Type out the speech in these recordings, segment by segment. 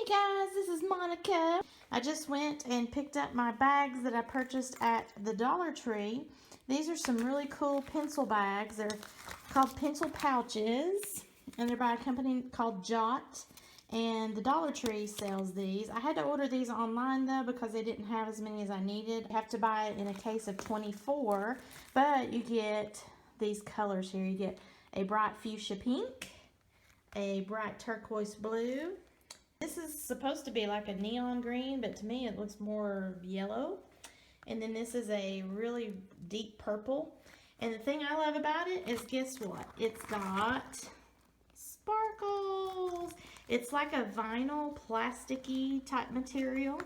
Guys, this is Monica. I just went and picked up my bags that I purchased at the Dollar Tree. These are some really cool pencil bags. They're called pencil pouches, and they're by a company called Jot, and the Dollar Tree sells these. I had to order these online though because they didn't have as many as I needed. You have to buy it in a case of 24, but you get these colors here. You get a bright fuchsia pink, a bright turquoise blue. This is supposed to be like a neon green, but to me it looks more yellow. And then this is a really deep purple. And the thing I love about it is, guess what? It's got sparkles. It's like a vinyl, plasticky type material.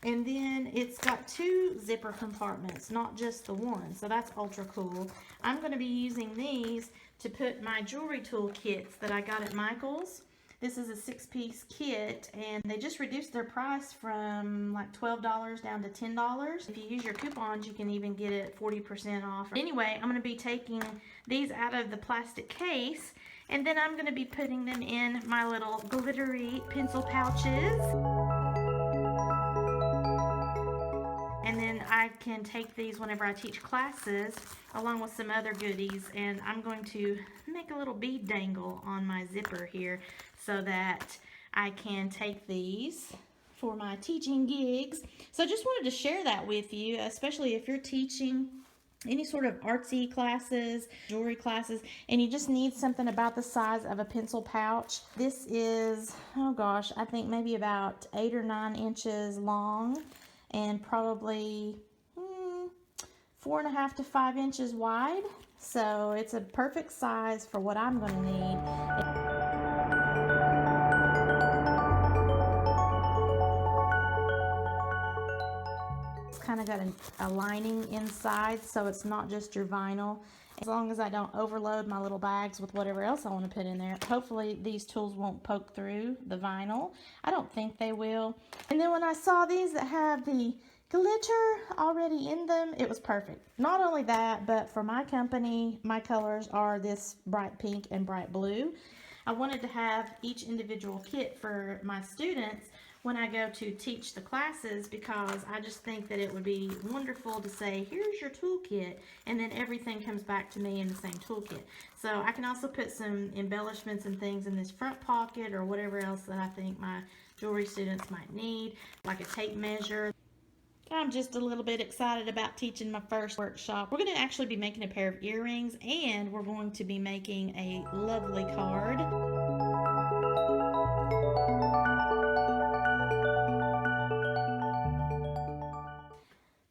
And then it's got two zipper compartments, not just the one. So that's ultra cool. I'm going to be using these to put my jewelry tool kits that I got at Michael's. This is a 6-piece kit, and they just reduced their price from like $12 down to $10. If you use your coupons, you can even get it 40% off. Anyway, I'm going to be taking these out of the plastic case, and then I'm going to be putting them in my little glittery pencil pouches. And then I can take these whenever I teach classes along with some other goodies, and I'm going to make a little bead dangle on my zipper here so that I can take these for my teaching gigs. So I just wanted to share that with you, especially if you're teaching any sort of artsy classes, jewelry classes, and you just need something about the size of a pencil pouch. This is, oh gosh, I think maybe about 8 or 9 inches long and probably 4.5 to 5 inches wide. So it's a perfect size for what I'm going to need. It's kind of got a lining inside, so it's not just your vinyl. As long as I don't overload my little bags with whatever else I want to put in there, hopefully these tools won't poke through the vinyl. I don't think they will. And then when I saw these that have the glitter already in them, it was perfect. Not only that, but for my company, my colors are this bright pink and bright blue. I wanted to have each individual kit for my students when I go to teach the classes, because I just think that it would be wonderful to say, here's your toolkit, and then everything comes back to me in the same toolkit. So I can also put some embellishments and things in this front pocket or whatever else that I think my jewelry students might need, like a tape measure. I'm just a little bit excited about teaching my first workshop. We're going to actually be making a pair of earrings, and we're going to be making a lovely card.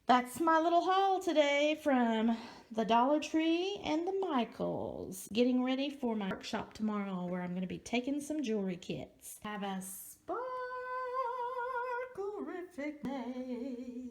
That's my little haul today from the Dollar Tree and the Michaels. Getting ready for my workshop tomorrow, where I'm going to be taking some jewelry kits. Have a sparkle-rific day.